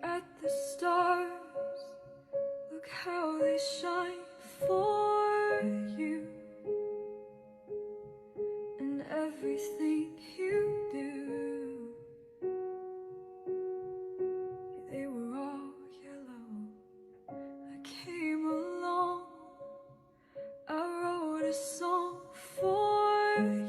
at the stars, look how they shine for you, and everything you do. They were all yellow. I came along, I wrote a song for you.